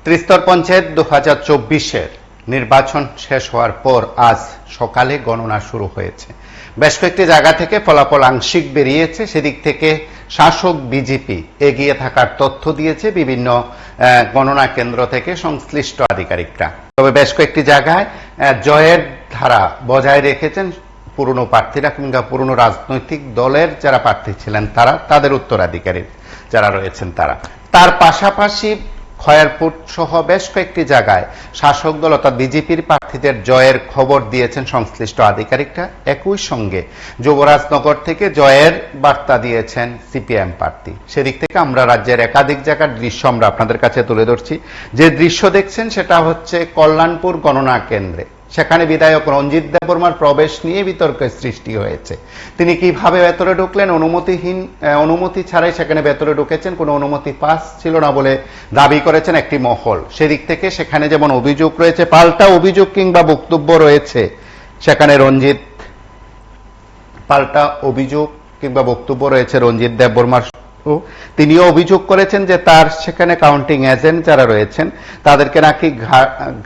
ত্রিস্তর পঞ্চায়েত 2024-এর নির্বাচন শেষ হওয়ার পর আজ সকালে গণনা শুরু হয়েছে। বেশ কয়েকটি জায়গা থেকে ফলাফল আংশিক বেরিয়েছে। সেদিক থেকে শাসক বিজেপি এগিয়ে থাকার তথ্য দিয়েছে বিভিন্ন গণনা কেন্দ্র থেকে সংশ্লিষ্ট আধিকারিকরা। তবে বেশ কয়েকটি জায়গায় জয়ের ধারা বজায় রেখেছেন পুরনো প্রার্থীরা কিংবা পুরনো রাজনৈতিক দলের যারা প্রার্থী ছিলেন তারা, তাদের উত্তরাধিকারী যারা রয়েছেন তারা। তার পাশাপাশি খয়েরপুর সহ বেশ কয়েকটি জায়গায় শাসক দল অর্থাৎ বিজেপির প্রার্থীদের জয়ের খবর দিয়েছেন সংশ্লিষ্ট আধিকারিকরা। একই সঙ্গে যুবরাজনগর থেকে জয়ের বার্তা দিয়েছেন সিপিএম প্রার্থী। সেদিক থেকে আমরা রাজ্যের একাধিক জায়গার দৃশ্য আমরা আপনাদের কাছে তুলে ধরছি। যে দৃশ্য দেখছেন সেটা হচ্ছে কল্যাণপুর গণনা কেন্দ্রে। সেখানে বিধায়ক রঞ্জিত দেববর্মার প্রবেশ নিয়ে বিতর্কের সৃষ্টি হয়েছে। তিনি কিভাবে ভেতরে ঢুকলেন, অনুমতি ছাড়াই সেখানে ভেতরে ঢুকেছেন, কোনো অনুমতি পাস ছিল না বলে দাবি করেছেন একটি মহল। সেদিক থেকে সেখানে যেমন অভিযোগ রয়েছে, পাল্টা অভিযোগ কিংবা বক্তব্য রয়েছে সেখানে পাল্টা অভিযোগ কিংবা বক্তব্য রয়েছে রঞ্জিত দেববর্মার। তিনিও অভিযোগ করেছেন যে তার সেখানে কাউন্টিং এজেন্ট যারা রয়েছেন তাদেরকে নাকি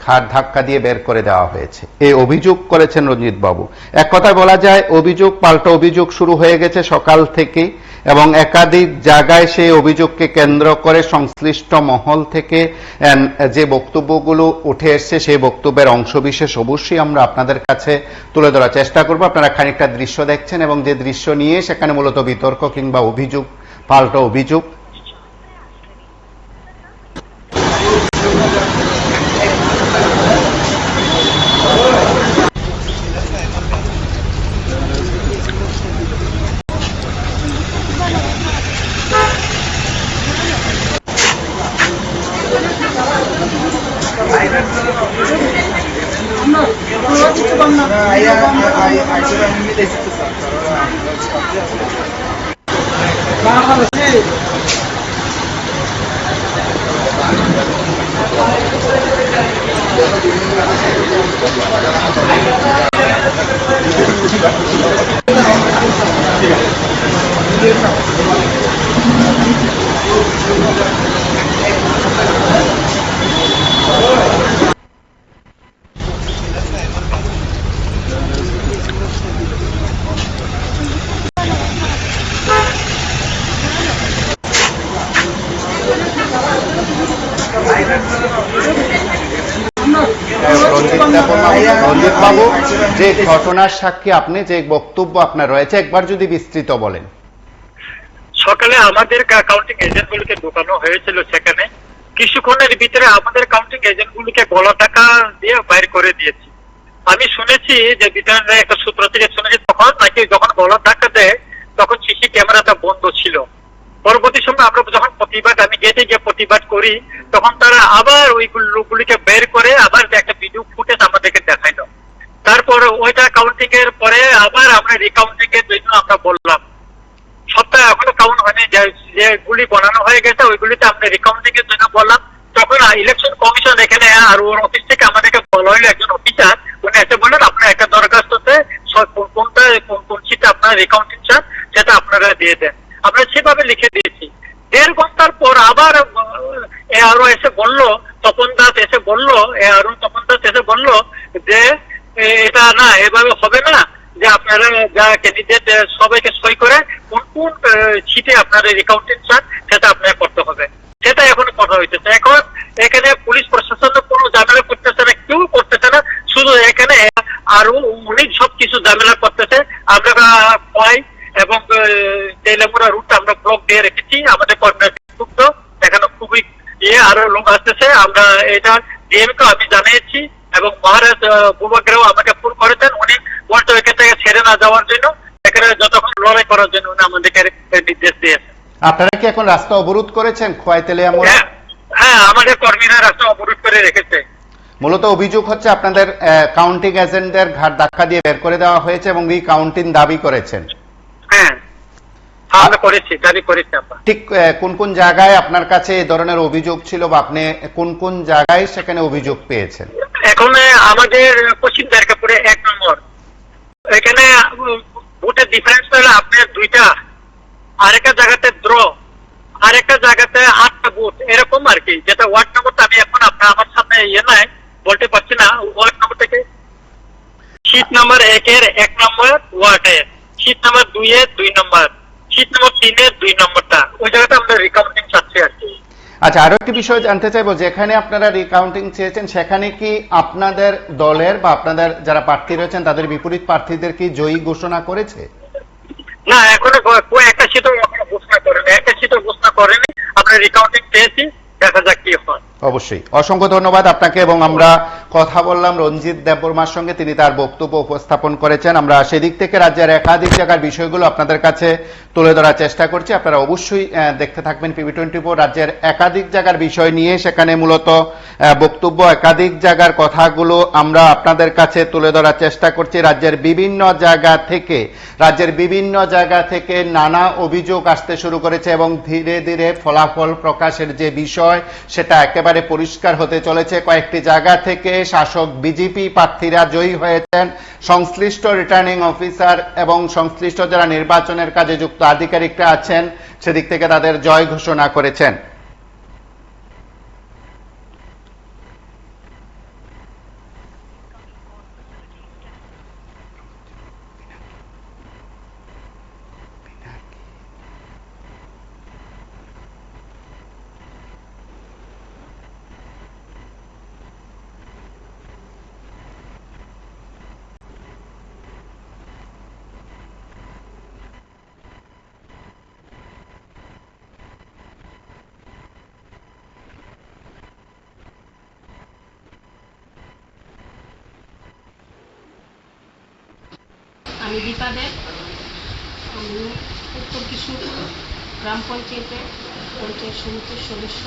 ঘাড় ধাক্কা দিয়ে বের করে দেওয়া হয়েছে, এই অভিযোগ করেছেন রঞ্জিত বাবু। এক কথায় বলা যায় অভিযোগ পাল্টা অভিযোগ শুরু হয়ে গেছে সকাল থেকেই, এবং একাধিক জায়গায় সেই অভিযোগকে কেন্দ্র করে সংশ্লিষ্ট মহল থেকে যে বক্তব্যগুলো উঠে এসছে সেই বক্তব্যের অংশবিশেষ অবশ্যই আমরা আপনাদের কাছে তুলে ধরার চেষ্টা করব। আপনারা খানিকটা দৃশ্য দেখছেন এবং যে দৃশ্য নিয়ে সেখানে মূলত বিতর্ক কিংবা অভিযোগ, পাল্টা অভিযোগ। রঞ্জিত বাবু, যে ঘটনার সাক্ষী আপনি, যে বক্তব্য আপনার রয়েছে একবার যদি বিস্তৃত বলেন। সকালে আমাদের কাউন্টিং এজেন্ট গুলিকে ঢোকানো হয়েছিল, সেখানে কিছুক্ষণের ভিতরে আমাদের কাউন্টিং এজেন্ট গুলিকে গলা টাকা দিয়ে বাইর করে দিয়েছি। আমি শুনেছি যে বিধানের একটা সূত্র থেকে শুনেছি তখন নাকি যখন গলা টাকা দেয় তখন সিসি ক্যামেরাটা বন্ধ ছিল। পরবর্তী সময় আমরা যখন আমি গেটে গিয়ে প্রতিবাদ করি তখন তারা আবার ওই লোকগুলিকে বের করে আবার একটা ভিডিও ফুটেজ আমাদেরকে দেখাইলো। তারপর ওইটা কাউন্টিং এর পরে আবার আমরা রিকাউন্টিং এর জন্য আমরা বললাম, সপ্তাহে এখনো কাউন্ট হয়নি, যে গুলি বানানো হয়ে গেছে ওইগুলিতে আমরা রিকাউন্টিং এর জন্য বললাম। তখন ইলেকশন কমিশন এখানে আর ওর অফিস থেকে আমাদেরকে বলা হইলো, একজন অফিসার উনি এসে বললেন আপনার একটা দরখাস্ততে কোন সিটে আপনার রিকাউন্টিং চান সেটা আপনারা দিয়ে দেন। আমরা সেভাবে লিখে দিয়েছি। 1.5 ঘন্টার পর আবার আরো এসে বললো, তপন দাস এসে বললো যে এটা না, এভাবে হবে না, যে আপনারা যা ক্যান্ডিডেট সবাইকে সই করে কোন সিটে আপনার রিকাউন্টিং চান সেটা আপনার করতে হবে। সেটা এখন কথা হইতেছে। এখন এখানে পুলিশ প্রশাসন কোনো ঝামেলা করতেছে না, কেউ করতেছে না, শুধু এখানে আরো উনি সবকিছু ঝামেলা করতেছে। আমরা ভয় এবং তেলেমুরা রুটটা আমরা ব্লক দিয়ে রেখেছি, আমাদের কর্মীরা এখানে খুবই আরো লোক আসতেছে। আমরা এটা ডিএমকে আমি জানিয়েছি এবং মহারাজ বুবাগ্রাও আমাকে ফোন করেছেন, উনি বলতো এখান থেকে ছেড়ে না যাওয়ার জন্য, এখানে যতক্ষণ লড়াই করার জন্য উনি আমাদেরকে নির্দেশ দিয়েছেন। আপনারা কি এখন রাস্তা অবরোধ করেছেন খোয়াইতেলিয়ামুড়া? হ্যাঁ, আমাদের কর্মীরা রাস্তা অবরোধ করে রেখেছে। মূলত অভিযোগ হচ্ছে আপনাদের কাউন্টিং এজেন্টদের ঘাড় ধাক্কা দিয়ে বের করে দেওয়া হয়েছে এবং এই কাউন্টিং দাবি করেছেন। হ্যাঁ, আমরা করেছি, দাবি করেছি। ঠিক কোন কোন জায়গায় আপনার কাছে এই ধরনের অভিযোগ ছিল বা আপনি কোন কোন জায়গায় সেখানে অভিযোগ পেয়েছেন? এখন আমাদের পশ্চিম ব্যারাকপুরে 1 নম্বর, এখানে ভোটের ডিফারেন্স হলো আপনার 2টা, আরেকটা জায়গাতে ড্র, আরেকটা জায়গাতে 8টা ভোট, এরকম আর কি, যেটা ওয়ার্ড নম্বরটা আমি এখন আমার সামনে নাই বলতে পারছি না। ওয়ার্ড নম্বর থেকে শীট নাম্বার 1-এর 1 নম্বর ওয়ার্ডের, শীট নাম্বার 2-এর 2 নম্বর, শীট নাম্বার 3-এর 2 নম্বরটা, ওই জায়গাটা আমরা রিকাউন্টিং চাচ্ছি আর কি। আচ্ছা, আরো একটি বিষয় জানতে চাইবো, যেখানে আপনারা রিকাউন্টিং চেয়েছেন সেখানে কি আপনাদের দলের বা আপনাদের যারা প্রার্থী রয়েছেন তাদের বিপরীত প্রার্থীদের কি জয়ী ঘোষণা করেছে? না, এখনো একটা সিটও এখনো ঘোষণা করেনি, একটা সিটও ঘোষণা করেনি। আমরা রিকাউন্টিং পেয়েছি, দেখা যাক কি হয়। অবশ্যই অসংখ্য ধন্যবাদ আপনাকে। এবং আমরা কথা বললাম রঞ্জিত দেববর্মার সঙ্গে, তিনি তার বক্তব্য উপস্থাপন করেছেন। আমরা সেদিক থেকে রাজ্যের একাধিক জায়গার বিষয়গুলো আপনাদের কাছে তুলে ধরার চেষ্টা করছি। আপনারা অবশ্যই দেখতে থাকবেন PB24। রাজ্যের একাধিক জায়গার বিষয় নিয়ে সেখানে মূলত বক্তব্য, একাধিক জায়গার কথাগুলো আমরা আপনাদের কাছে তুলে ধরার চেষ্টা করছি। রাজ্যের বিভিন্ন জায়গা থেকে নানা অভিযোগ আসতে শুরু করেছে এবং ধীরে ধীরে ফলাফল প্রকাশের যে বিষয় সেটা একেবারে পরিষ্কার হতে চলেছে। কয়েকটি জায়গা থেকে শাসক বিজেপি প্রার্থীরা জয়ী হয়েছেন। সংশ্লিষ্ট রিটার্নিং অফিসার এবং সংশ্লিষ্ট যারা নির্বাচনের কাজে যুক্ত আধিকারিকরা আছেন সেদিক থেকে তাদের জয় ঘোষণা করেছেন। আমি দীপা দেব, আমি উত্তর কৃষ্ণপুর গ্রাম পঞ্চায়েতের পঞ্চায়েত সমিতির সদস্য।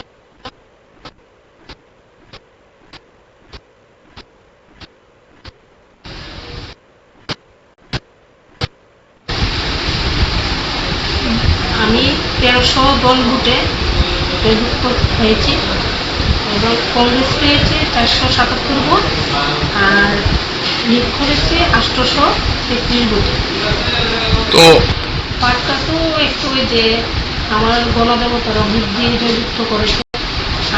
আমি 1300 দল ভোটে প্রযুক্ত হয়েছি এবং কংগ্রেস পেয়েছে 477 ভোট আর লিড করেছে 833 ভোট। তো পার্টটা তো একটু যে আমার গণদেবতারা ভোট দিয়ে যুক্ত করেছে,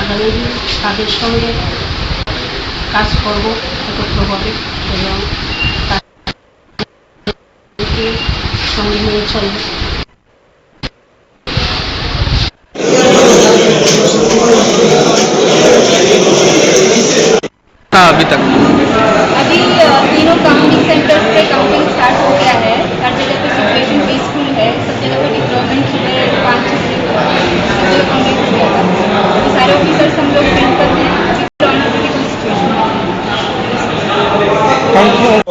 আগামী দিন তাদের সঙ্গে কাজ করব একত্রভাবে এবং তাদেরকে সঙ্গে নিয়ে চলব। अभी तक अभी तीनों काउंटिंग सेंटर्स पे काउंटिंग स्टार्ट हो गया है। हर जगह पे सिचुएशन पीसफुल है, सब जगह पे डिप्लॉयमेंट सुबह 5 से कंप्लीट हो गया था। तो सारे ऑफिसर्स हम लोग मिलकर हैं, अभी डिप्लॉयमेंट की कोई सिचुएशन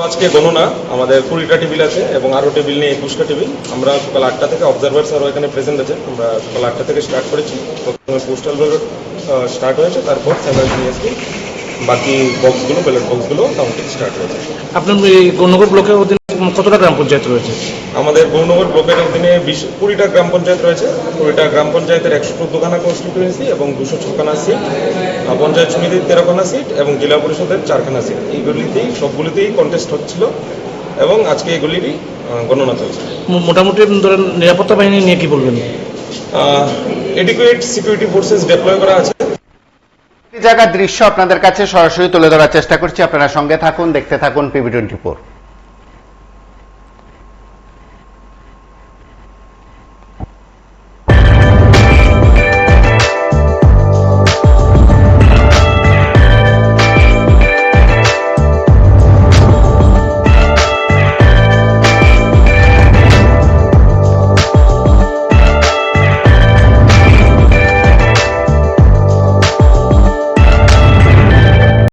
আজকে গণনা আমাদের 20টা টেবিল আছে এবং আরও টেবিল নিয়ে 21টা টেবিল। আমরা সকাল 8টা থেকে অবজারভার্স আরও এখানে প্রেজেন্ট আছে। আমরা সকাল 8টা থেকে স্টার্ট করেছি। প্রথমে পোস্টাল ব্যালট স্টার্ট হয়েছে, তারপর সাইমালটেনিয়াসলি বাকি বক্সগুলো, ব্যালট বক্সগুলো কাউন্টিং স্টার্ট হয়েছে। আপনার এই গৌরনগর ব্লকের অধীনে কতটা গ্রাম পঞ্চায়েত রয়েছে? আমাদের গৌরনগর ব্লকের অধীনে 20টা গ্রাম পঞ্চায়েত রয়েছে। 20টা গ্রাম পঞ্চায়েতের 114খানা কনস্টিটিউয়েন্সি এবং 206খানা সিট, পঞ্চায়েত সমিতির 13খানা সিট এবং জেলা পরিষদের 4খানা সিট। এইগুলিতেই সবগুলিতেই কন্টেস্ট হচ্ছিল এবং আজকে এগুলিরই গণনা চলছে। মোটামুটি ধরেন নিরাপত্তা বাহিনী নিয়ে কি বলবেন? এডিকুয়েট সিকিউরিটি ফোর্সেস ডিপ্লয় করা আছে। জায়গার দৃশ্য আপনাদের কাছে সরাসরি তুলে ধরার চেষ্টা করছি। আপনারা সঙ্গে থাকুন, দেখতে থাকুন PB24।